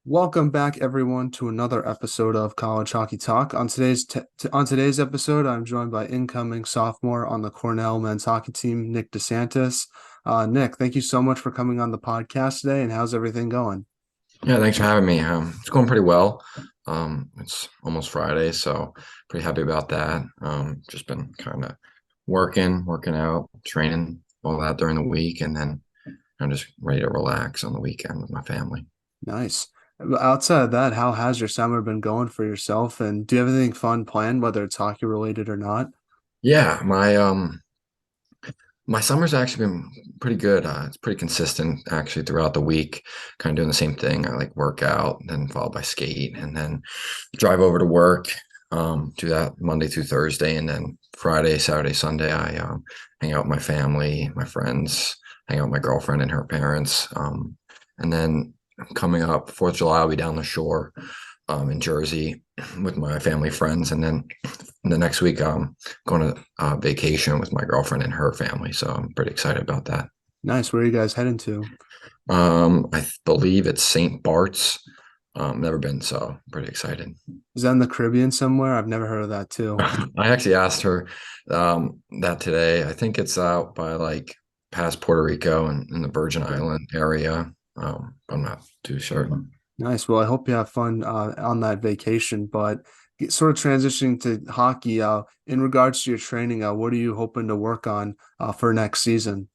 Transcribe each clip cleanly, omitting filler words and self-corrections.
Welcome back, everyone, to another episode of College Hockey Talk. On today's episode, I'm joined by incoming sophomore on the Cornell men's hockey team, Nick DeSantis. Nick, thank you so much for coming on the podcast today. And how's everything going? Yeah, thanks for having me. It's going pretty well. It's almost Friday, so pretty happy about that. Just been kind of working out, training, all that during the week, and then I'm just ready to relax on the weekend with my family. Nice. Outside of that, how has your summer been going for yourself? And do you have anything fun planned, whether it's hockey related or not? Yeah, my summer's actually been pretty good. It's pretty consistent actually throughout the week, kind of doing the same thing. I like work out, then followed by skate, and then drive over to work. Do that Monday through Thursday, and then Friday, Saturday, Sunday, I hang out with my family, my friends, hang out with my girlfriend and her parents. And then coming up 4th of July, I'll be down the shore in Jersey with my family friends, and then the next week going to vacation with my girlfriend and her family. So I'm pretty excited about that. Nice. Where are you guys heading to? Believe it's St. Bart's. Never been, so I'm pretty excited. Is that in the Caribbean somewhere? I've never heard of that too. I actually asked her that today. I think it's out by like past Puerto Rico and in the Virgin Island area. I'm not too sure. Nice. Well, I hope you have fun on that vacation. But sort of transitioning to hockey, in regards to your training, what are you hoping to work on for next season?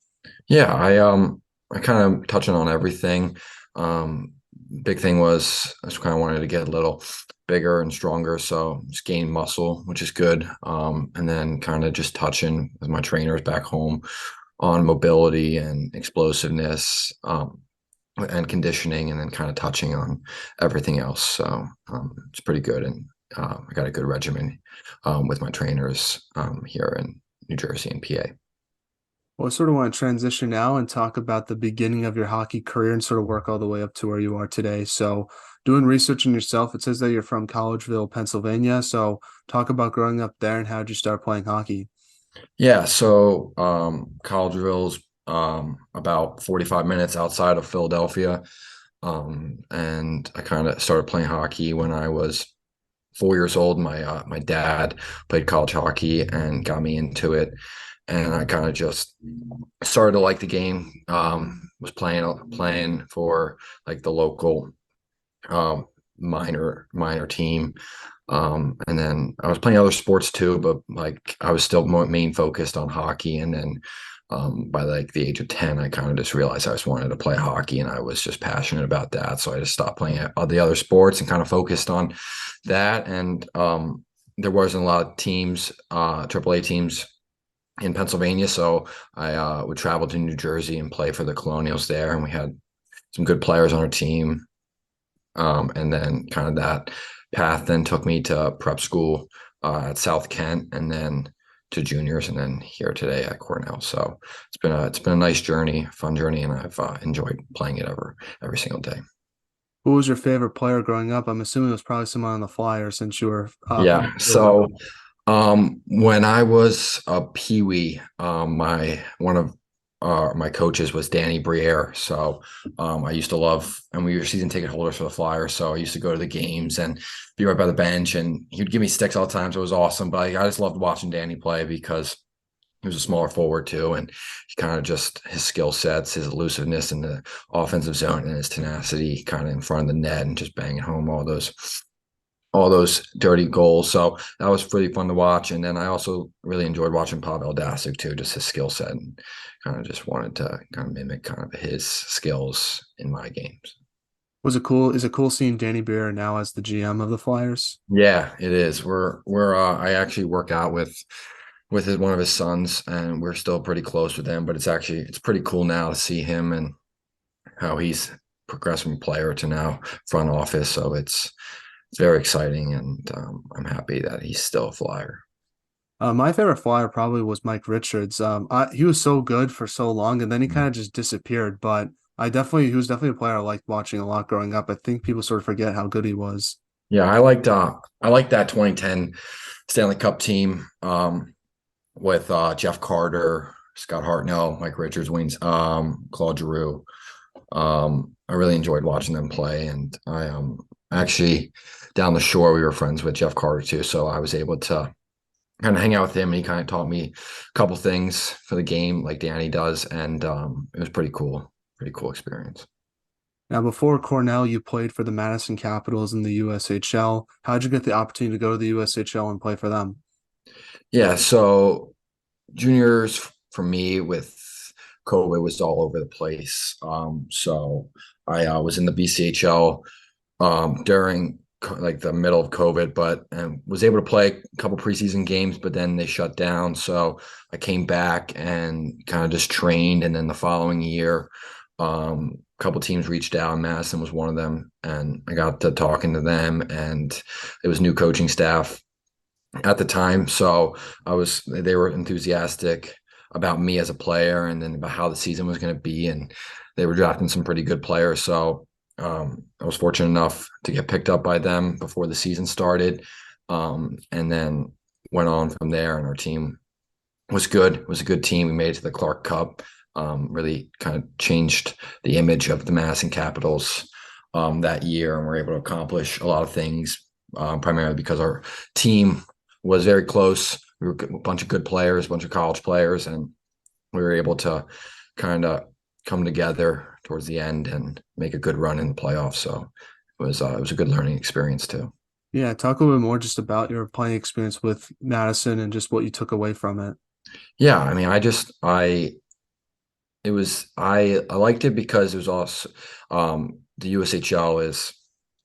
Yeah, I kind of touching on everything. Um, Big thing was I just kind of wanted to get a little bigger and stronger, so just gain muscle, which is good. And then kind of just touching with my trainers back home on mobility and explosiveness, and conditioning, and then kind of touching on everything else. So it's pretty good, and I got a good regimen with my trainers here in New Jersey and PA. Well, I sort of want to transition now and talk about the beginning of your hockey career and sort of work all the way up to where you are today. So, doing research on yourself, it says that you're from Collegeville, Pennsylvania. So, talk about growing up there and how did you start playing hockey? Yeah, so Collegeville's about 45 minutes outside of Philadelphia. And I kind of started playing hockey when I was 4 years old. My dad played college hockey and got me into it, and I kind of just started to like the game. Was playing for like the local minor team. And then I was playing other sports too, but like I was still more main focused on hockey. And then by like the age of 10, I kind of just realized I just wanted to play hockey, and I was just passionate about that. So I just stopped playing all the other sports and kind of focused on that. And there wasn't a lot of teams, AAA teams in Pennsylvania. So I would travel to New Jersey and play for the Colonials there. And we had some good players on our team. And then kind of that path then took me to prep school at South Kent, and then to juniors, and then here today at Cornell. So it's been a nice journey, fun journey, and I've enjoyed playing it every single day. Who was your favorite player growing up? I'm assuming it was probably someone on the Flyers since you were from Yeah. So Philadelphia. when I was a peewee, my one of my coaches was Danny Briere. So I used to love, and we were season ticket holders for the Flyers. So I used to go to the games and be right by the bench, and he would give me sticks all the time. So it was awesome. But I just loved watching Danny play because he was a smaller forward too, and he kind of just his skill sets, his elusiveness in the offensive zone, and his tenacity kind of in front of the net and just banging home all those dirty goals. So that was pretty fun to watch. And then I also really enjoyed watching Pavel Datsyuk too, just his skill set, and kind of just wanted to kind of mimic kind of his skills in my games. Was it cool? Is it cool seeing Danny Beer now as the GM of the Flyers? Yeah, it is. We're I actually work out with one of his sons, and we're still pretty close with him, but it's pretty cool now to see him and how he's progressed from player to now front office. So it's very exciting, and I'm happy that he's still a Flyer. My favorite Flyer probably was Mike Richards. He was so good for so long, and then he kind of just disappeared. But he was definitely a player I liked watching a lot growing up. I think people sort of forget how good he was. Yeah, I liked that 2010 Stanley Cup team with Jeff Carter, Scott Hartnell, Mike Richards, Claude Giroux. I really enjoyed watching them play. And I actually down the shore we were friends with Jeff Carter too, so I was able to kind of hang out with him, and he kind of taught me a couple things for the game, like Danny does, and it was pretty cool experience. Now, before Cornell, you played for the Madison Capitals in the USHL. How'd you get the opportunity to go to the USHL and play for them? Yeah, so juniors for me with COVID was all over the place. So I was in the BCHL during like the middle of COVID, but was able to play a couple preseason games, but then they shut down. So I came back and kind of just trained, and then the following year, a couple teams reached out. Madison was one of them, and I got to talking to them, and it was new coaching staff at the time. So they were enthusiastic about me as a player, and then about how the season was going to be. And they were drafting some pretty good players. So I was fortunate enough to get picked up by them before the season started. And then went on from there, and our team was good. It was a good team. We made it to the Clark Cup. Really kind of changed the image of the Madison Capitals that year, and we're able to accomplish a lot of things, primarily because our team was very close. We were a bunch of good players, a bunch of college players, and we were able to kind of come together towards the end and make a good run in the playoffs. So it was a good learning experience too. Yeah, talk a little bit more just about your playing experience with Madison and just what you took away from it. Yeah, I mean, I liked it because it was also the USHL is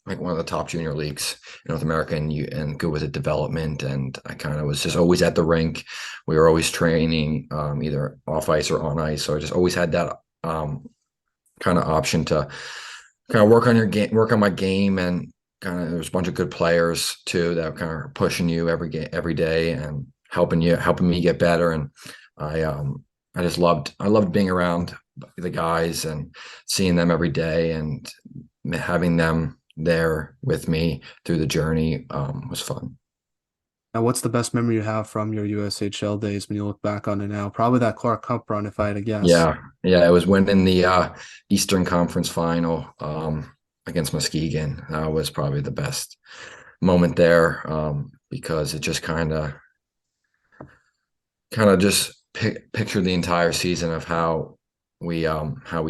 like one of the top junior leagues in North America, and good with the development. And I kind of was just always at the rink. We were always training, either off ice or on ice. So I just always had that kind of option to kind of work on your game, work on my game, and kind of there's a bunch of good players too that kind of pushing you every day and helping me get better. And I I loved being around the guys and seeing them every day, and having them there with me through the journey was fun. Now, what's the best memory you have from your USHL days when you look back on it now? Probably that Clark Cup run, if I had to guess. Yeah, yeah, it was winning the Eastern Conference Final against Muskegon. That was probably the best moment there, because it just kind of just pictured the entire season of how we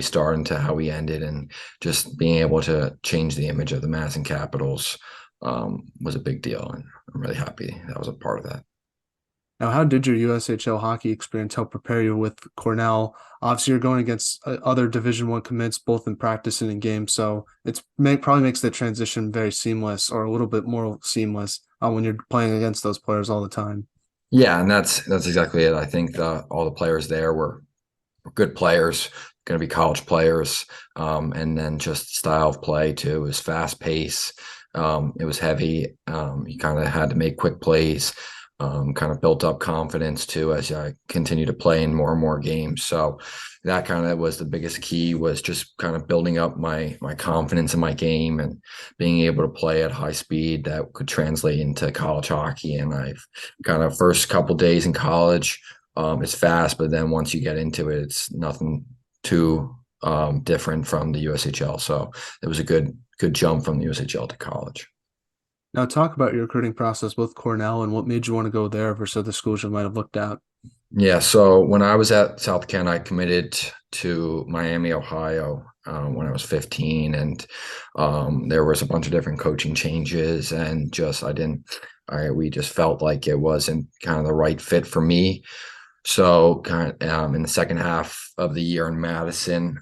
started to how we ended, and just being able to change the image of the Madison Capitals was a big deal, and I'm really happy that was a part of that. Now, how did your USHL hockey experience help prepare you with Cornell? Obviously, you're going against other Division One commits, both in practice and in games, so probably makes the transition very seamless, or a little bit more seamless, when you're playing against those players all the time. Yeah, and that's exactly it. I think all the players there were good players, going to be college players, and then just style of play too. It was fast pace. It was heavy. You kind of had to make quick plays. Kind of built up confidence too as I continue to play in more and more games. So that kind of was the biggest key, was just kind of building up my confidence in my game, and being able to play at high speed that could translate into college hockey. And I've kind of first couple days in college, it's fast, but then once you get into it, it's nothing too different from the USHL. So it was a good jump from the USHL to college. Now, talk about your recruiting process with Cornell and what made you want to go there versus other schools you might have looked at. Yeah, so when I was at South Kent, I committed to Miami, Ohio, when I was 15, and there was a bunch of different coaching changes, and just we just felt like it wasn't kind of the right fit for me. So kind of in the second half of the year in Madison,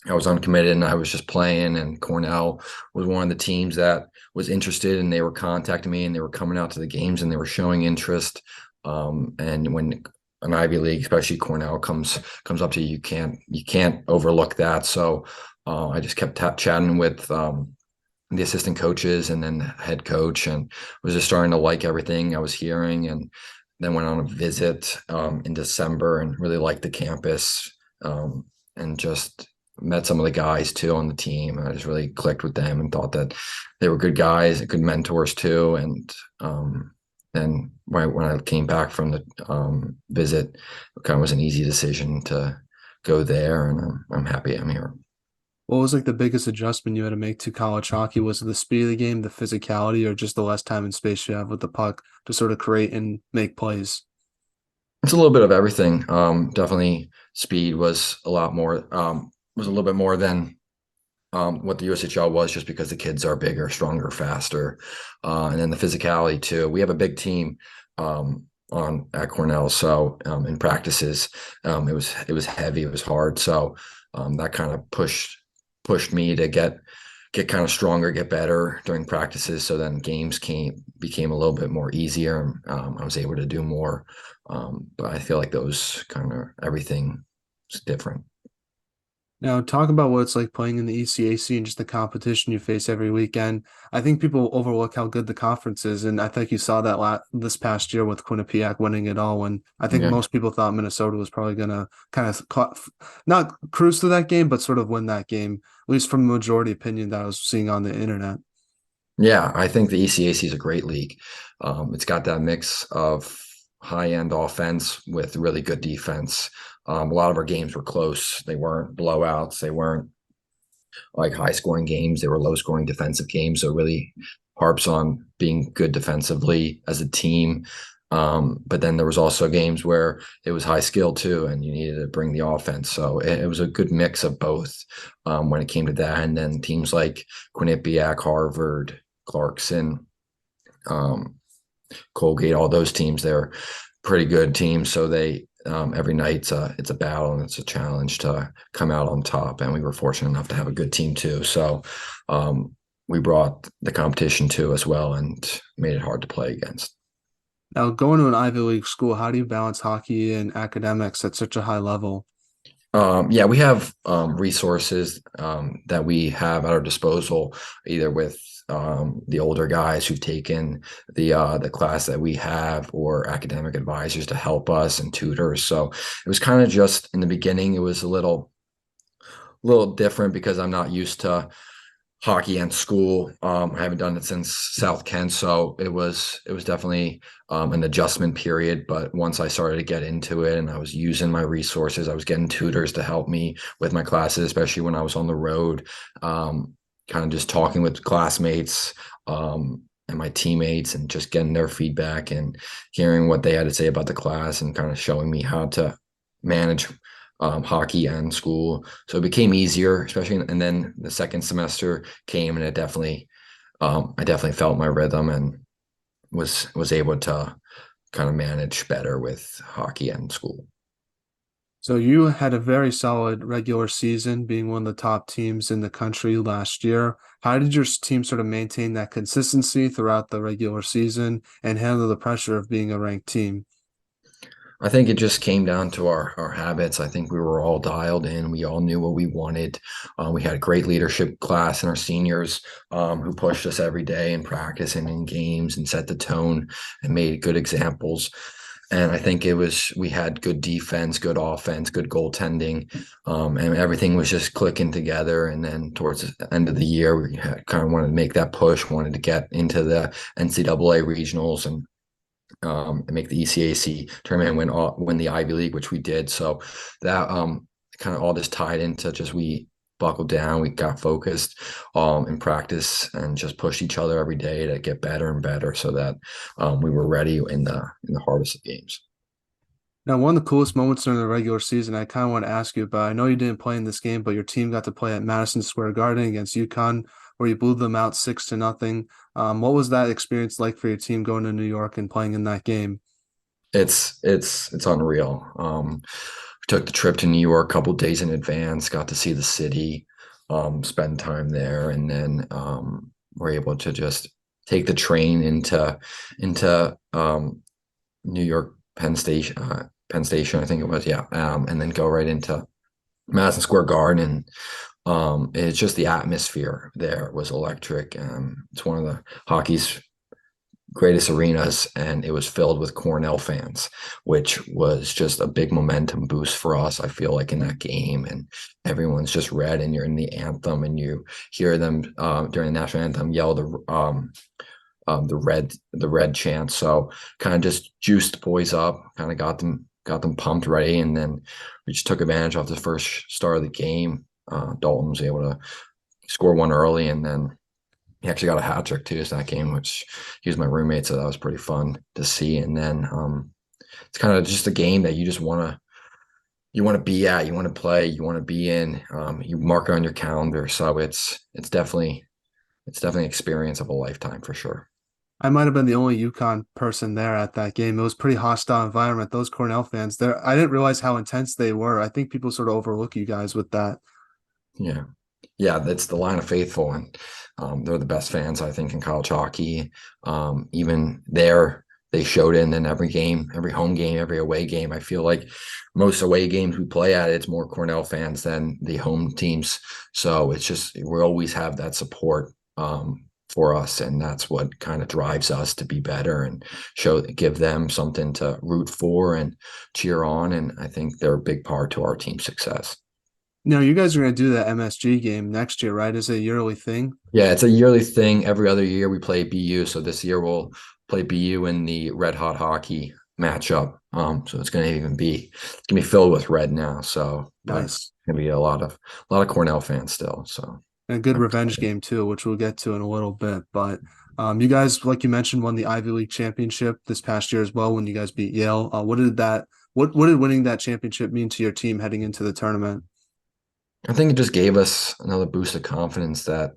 I was uncommitted and I was just playing, and Cornell was one of the teams that was interested, and they were contacting me, and they were coming out to the games, and they were showing interest. And when an Ivy League, especially Cornell, comes up to you, you can't overlook that. So I just kept chatting with the assistant coaches and then the head coach, and was just starting to like everything I was hearing. And then went on a visit in December and really liked the campus, and just met some of the guys too on the team. I just really clicked with them and thought that they were good guys, good mentors too. And then when I came back from the visit, it kind of was an easy decision to go there, and I'm happy I'm here. What was like the biggest adjustment you had to make to college hockey? Was it the speed of the game, the physicality, or just the less time and space you have with the puck to sort of create and make plays? It's a little bit of everything. Definitely speed was a little bit more than what the USHL was, just because the kids are bigger, stronger, faster, and then the physicality too. We have a big team on at Cornell, so in practices, it was heavy, it was hard, so that kind of pushed me to get kind of stronger, get better during practices. So then games became a little bit more easier. I was able to do more, but I feel like those kind of everything is different. Now, talk about what it's like playing in the ECAC and just the competition you face every weekend. I think people overlook how good the conference is, and I think you saw that this past year with Quinnipiac winning it all. When I think Yeah. most people thought Minnesota was probably gonna kind of not cruise through that game, but sort of win that game, at least from the majority opinion that I was seeing on the internet. Yeah, I think the ECAC is a great league. It's got that mix of high-end offense with really good defense. A lot of our games were close. They weren't blowouts. They weren't like high-scoring games. They were low-scoring defensive games. So it really harps on being good defensively as a team. But then there was also games where it was high skill too, and you needed to bring the offense. So it was a good mix of both when it came to that. And then teams like Quinnipiac, Harvard, Clarkson, um, Colgate, all those teams, they're pretty good teams. So they every night it's a battle and it's a challenge to come out on top. And we were fortunate enough to have a good team too. So we brought the competition too as well and made it hard to play against. Now, going to an Ivy League school, how do you balance hockey and academics at such a high level? Yeah, we have resources that we have at our disposal, either with the older guys who've taken the class that we have, or academic advisors to help us and tutors. So it was kind of just in the beginning, it was a little different because I'm not used to hockey and school. I haven't done it since South Kent, so it was definitely an adjustment period. But once I started to get into it and I was using my resources, I was getting tutors to help me with my classes, especially when I was on the road. Kind of just talking with classmates and my teammates and just getting their feedback and hearing what they had to say about the class and kind of showing me how to manage hockey and school. So it became easier, especially, and then the second semester came and I definitely felt my rhythm and was able to kind of manage better with hockey and school. So you had a very solid regular season, being one of the top teams in the country last year. How did your team sort of maintain that consistency throughout the regular season and handle the pressure of being a ranked team? I think it just came down to our habits. I think we were all dialed in. We all knew what we wanted. We had a great leadership class and our seniors who pushed us every day in practice and in games and set the tone and made good examples. And I think we had good defense, good offense, good goaltending, and everything was just clicking together. And then towards the end of the year, we kind of wanted to make that push, wanted to get into the NCAA regionals and make the ECAC tournament, win the Ivy League, which we did. So that kind of all this tied into just we buckled down, we got focused in practice and just pushed each other every day to get better and better, so that we were ready in the hardest of games. Now, one of the coolest moments during the regular season, I kind of want to ask you about. I know you didn't play in this game, but your team got to play at Madison Square Garden against UConn, where you blew them out 6-0. What was that experience like for your team going to New York and playing in that game? It's unreal. We took the trip to New York a couple days in advance, got to see the city, spend time there, and then we're able to just take the train into New York Penn Station, I think it was, yeah, and then go right into Madison Square Garden. It's just the atmosphere there was electric. It's one of the hockey's greatest arenas, and it was filled with Cornell fans, which was just a big momentum boost for us. I feel like in that game, and everyone's just red, and you're in the anthem, and you hear them during the national anthem yell the red chant. So kind of just juiced the boys up, kind of got them pumped ready, and then we just took advantage of the first start of the game. Dalton was able to score one early, and then he actually got a hat trick too that game, which he was my roommate, so that was pretty fun to see. And then it's kind of just a game that you want to be at, you want to play, you want to be in. You mark it on your calendar, so it's definitely an experience of a lifetime for sure. I might have been the only UConn person there at that game. It was a pretty hostile environment. Those Cornell fans there, I didn't realize how intense they were. I think people sort of overlook you guys with that. Yeah. Yeah, that's the line of faithful, and they're the best fans I think in college hockey. Even there, they showed in every game, every home game, every away game. I feel like most away games we play at, it's more Cornell fans than the home teams. So it's just we always have that support for us, and that's what kind of drives us to be better and give them something to root for and cheer on. And I think they're a big part to our team's success. No, you guys are going to do the MSG game next year, right? Is it a yearly thing? Yeah, it's a yearly thing. Every other year we play BU. So this year we'll play BU in the red hot hockey matchup. So it's gonna be filled with red now. So but Nice. it's gonna be a lot of Cornell fans still. So And a good I'm revenge excited. game too, which we'll get to in a little bit. But you guys, like you mentioned, won the Ivy League championship this past year as well when you guys beat Yale. What did winning that championship mean to your team heading into the tournament? I think it just gave us another boost of confidence that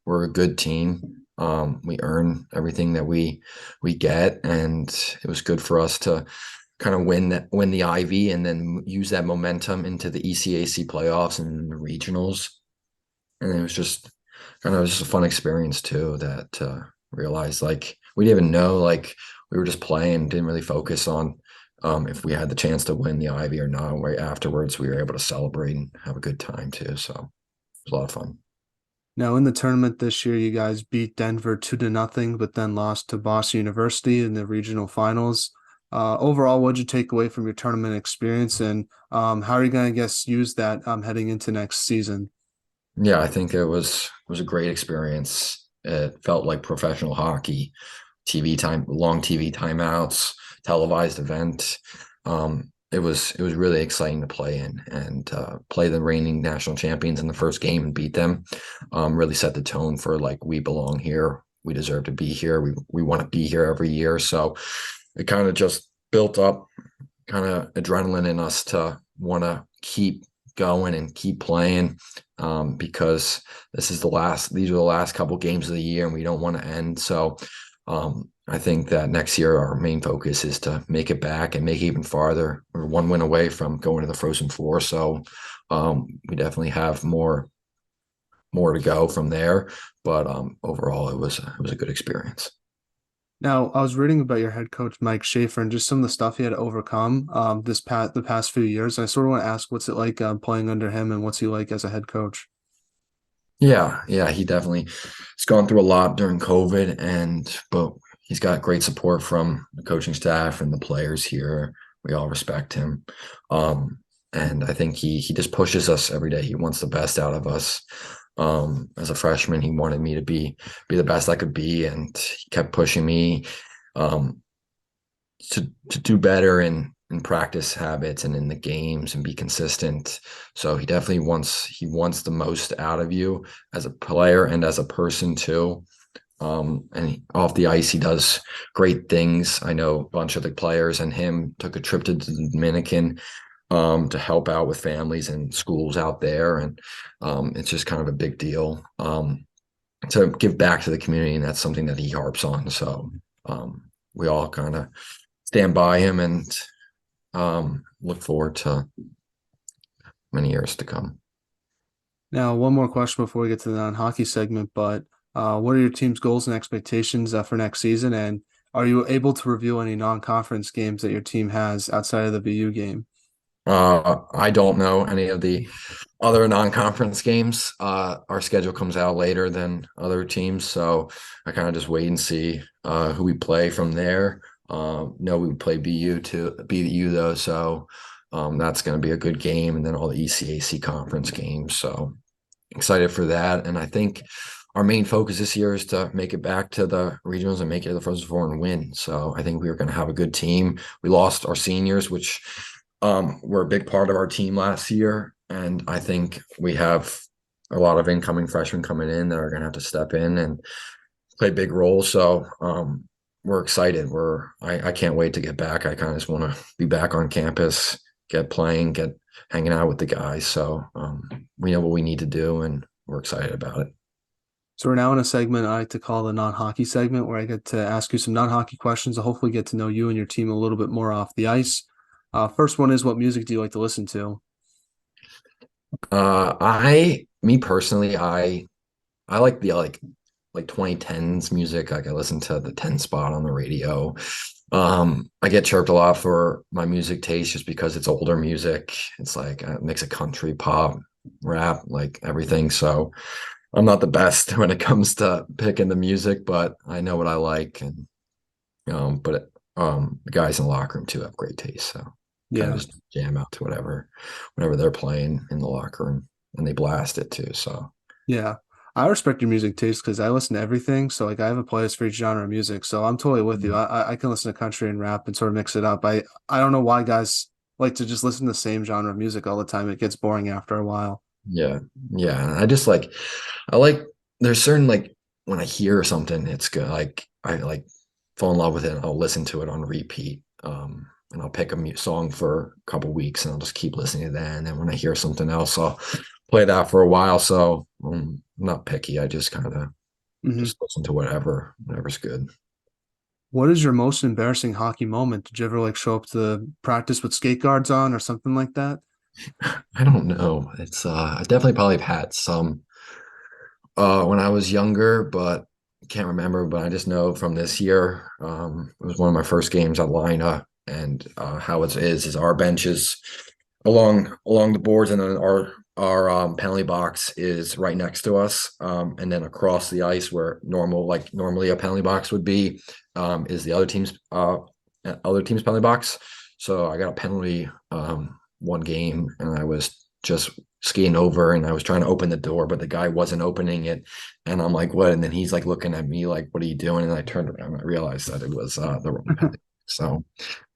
we're a good team. We earn everything that we get, and it was good for us to kind of win the Ivy and then use that momentum into the ECAC playoffs and the regionals. And it was just a fun experience too that realized like we didn't even know like we were just playing, didn't really focus on if we had the chance to win the Ivy or not. Right afterwards, we were able to celebrate and have a good time too. So it was a lot of fun. Now in the tournament this year, you guys beat Denver 2-0, but then lost to Boston University in the regional finals. Overall, what did you take away from your tournament experience, and how are you going to guess use that heading into next season? Yeah, I think it was a great experience. It felt like professional hockey, TV time, long TV timeouts, televised event. It was really exciting to play in and play the reigning national champions in the first game and beat them. Really set the tone for like we belong here, we deserve to be here, we want to be here every year. So it kind of just built up kind of adrenaline in us to want to keep going and keep playing because these are the last couple games of the year and we don't want to end. So I think that next year our main focus is to make it back and make it even farther. We're one win away from going to the Frozen Four, so we definitely have more to go from there. But overall, it was a good experience. Now, I was reading about your head coach Mike Schaefer and just some of the stuff he had to overcome the past few years. And I sort of want to ask, what's it like playing under him, and what's he like as a head coach? Yeah, he definitely has gone through a lot during COVID, but he's got great support from the coaching staff and the players here. We all respect him, and I think he just pushes us every day. He wants the best out of us. As a freshman, he wanted me to be the best I could be, and he kept pushing me um, to do better in practice habits and in the games and be consistent. So he wants the most out of you as a player and as a person too. Off the ice, he does great things. I know a bunch of the players and him took a trip to the Dominican to help out with families and schools out there, and it's just kind of a big deal to give back to the community, and that's something that he harps on. So we all kind of stand by him and look forward to many years to come. Now, one more question before we get to the non-hockey segment, but what are your team's goals and expectations for next season? And are you able to review any non-conference games that your team has outside of the BU game? I don't know any of the other non-conference games. Our schedule comes out later than other teams, so I kind of just wait and see who we play from there. No, we play BU though, so that's going to be a good game, and then all the ECAC conference games. So excited for that, and I think our main focus this year is to make it back to the regionals and make it to the Frozen Four and win. So I think we are going to have a good team. We lost our seniors, which were a big part of our team last year, and I think we have a lot of incoming freshmen coming in that are going to have to step in and play big roles. So we're excited. I can't wait to get back. I kind of just want to be back on campus, get playing, get hanging out with the guys. So we know what we need to do, and we're excited about it. So we're now in a segment I like to call the non-hockey segment, where I get to ask you some non-hockey questions to hopefully get to know you and your team a little bit more off the ice. First one is, what music do you like to listen to? Me personally, I like the like 2010s music. Like I listen to the 10 spot on the radio. I get chirped a lot for my music taste just because it's older music. It's like a mix of country, pop, rap, like everything. So I'm not the best when it comes to picking the music, but I know what I like, and but the guys in the locker room too have great taste. So kind of Yeah, just jam out to whatever they're playing in the locker room, and they blast it too. So yeah. I respect your music taste because I listen to everything. So like I have a playlist for each genre of music. So I'm totally with you. I can listen to country and rap and sort of mix it up. I don't know why guys like to just listen to the same genre of music all the time. It gets boring after a while. yeah, yeah. I just like I like there's certain like when I hear something, it's good. Like I like fall in love with it. And I'll listen to it on repeat. And I'll pick a song for a couple weeks, and I'll just keep listening to that. And then when I hear something else, I'll play that for a while. So I'm not picky. I just kind of Hmm. just listen to whatever's good. What is your most embarrassing hockey moment? Did you ever like show up to practice with skate guards on or something like that? I don't know. It's I definitely probably have had some when I was younger, but can't remember. But I just know from this year, it was one of my first games at Lina, and how it is our benches along the boards, and then our penalty box is right next to us, and then across the ice where normally a penalty box would be, is the other team's penalty box. So I got a penalty one game, and I was just skating over, and I was trying to open the door, but the guy wasn't opening it, and I'm like, what? And then he's like looking at me like, what are you doing? And I turned around and I realized that it was the wrong penalty. So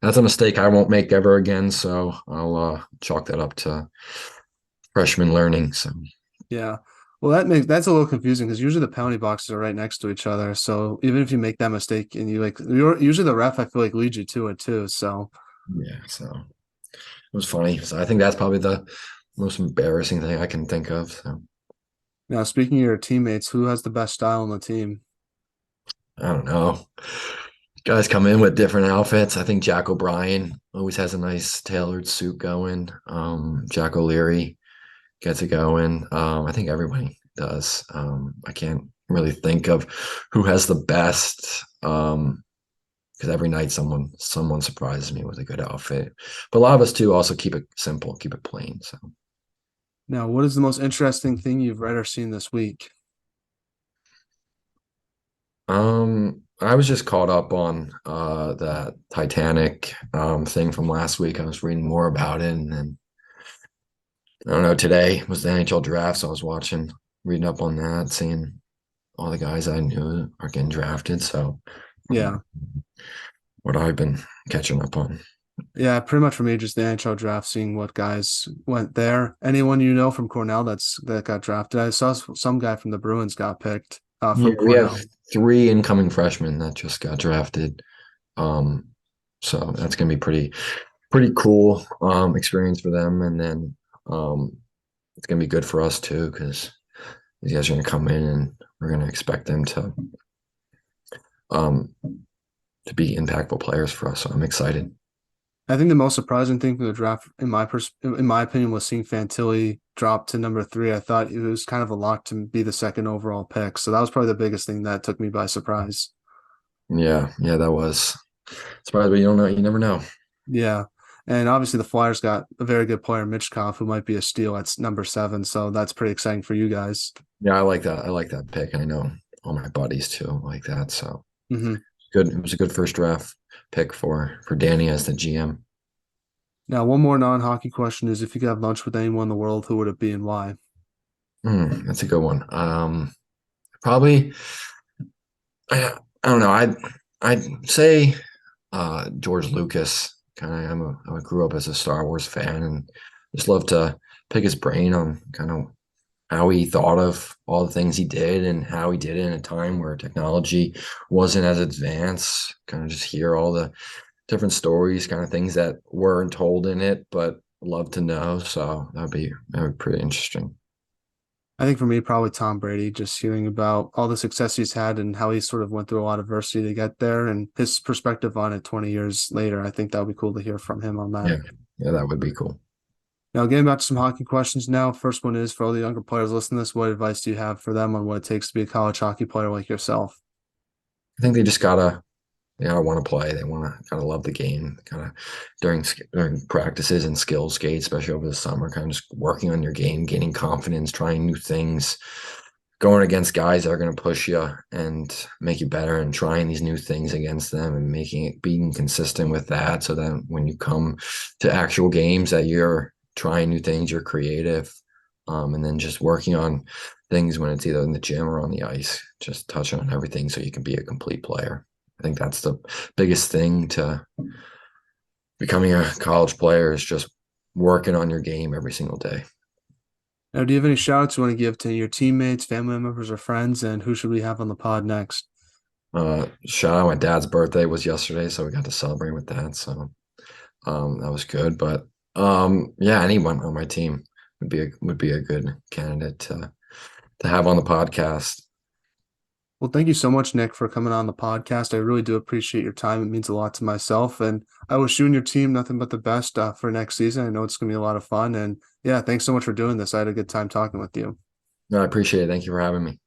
that's a mistake I won't make ever again. So I'll chalk that up to freshman learning. So Yeah. Well, that's a little confusing because usually the penalty boxes are right next to each other. So even if you make that mistake and usually the ref, I feel like leads you to it too. So yeah, so it was funny. So I think that's probably the most embarrassing thing I can think of. So now, speaking of your teammates, who has the best style on the team? I don't know. Guys come in with different outfits. I think Jack O'Brien always has a nice tailored suit going. Jack O'Leary gets it going. I think everybody does. I can't really think of who has the best. Because every night someone surprises me with a good outfit. But a lot of us too also keep it simple, keep it plain. So Now, what is the most interesting thing you've read or seen this week? I was just caught up on that Titanic thing from last week. I was reading more about it, and then I don't know, today was the NHL draft, so I was reading up on that, seeing all the guys I knew are getting drafted. So Yeah. what I've been catching up on. Yeah, pretty much for me, just the NHL draft, seeing what guys went there. Anyone you know from Cornell that got drafted? I saw some guy from the Bruins got picked Yeah, from we have Cornell. three incoming freshmen that just got drafted. Um, so that's gonna be pretty cool experience for them, and then it's gonna be good for us too because these guys are gonna come in and we're gonna expect them um to be impactful players for us. So I'm excited. I think the most surprising thing from the draft, in my opinion, was seeing Fantilli drop to number 3. I thought it was kind of a lock to be the second overall pick. So that was probably the biggest thing that took me by surprise. Yeah, yeah, that was surprised, but you don't know, you never know. Yeah. And obviously the Flyers got a very good player, Mitchkov, who might be a steal at number 7. So that's pretty exciting for you guys. Yeah, I like that. I like that pick. I know all my buddies too like that. So Hmm. good. It was a good first draft pick for Danny as the GM. Now, one more non-hockey question is, if you could have lunch with anyone in the world, who would it be and why? That's a good one. Probably I don't know. I'd say George Lucas. Kind of I grew up as a Star Wars fan and just love to pick his brain on kind of how he thought of all the things he did and how he did it in a time where technology wasn't as advanced. Kind of just hear all the different stories, kind of things that weren't told in it, but love to know. So that'd be pretty interesting. I think for me, probably Tom Brady, just hearing about all the success he's had and how he sort of went through a lot of adversity to get there and his perspective on it 20 years later. I think that would be cool to hear from him on that. Yeah, yeah, that would be cool. Now, getting back to some hockey questions now. First one is for all the younger players listening to this, what advice do you have for them on what it takes to be a college hockey player like yourself? I think they just gotta want to play. They want to kind of love the game, kind of during practices and skill skates, especially over the summer. Kind of just working on your game, gaining confidence, trying new things, going against guys that are going to push you and make you better, and trying these new things against them and being consistent with that. So that when you come to actual games, that you're trying new things, you're creative, and then just working on things when it's either in the gym or on the ice. Just touching on everything so you can be a complete player. I think that's the biggest thing to becoming a college player is just working on your game every single day. Now, do you have any shout outs you want to give to your teammates, family members, or friends? And who should we have on the pod next? Shout out, my dad's birthday was yesterday, so we got to celebrate with that. So that was good. But yeah, anyone on my team would be a good candidate to have on the podcast. Well, thank you so much, Nick, for coming on the podcast. I really do appreciate your time. It means a lot to myself. And I wish you and your team nothing but the best for next season. I know it's going to be a lot of fun. And yeah, thanks so much for doing this. I had a good time talking with you. No, I appreciate it. Thank you for having me.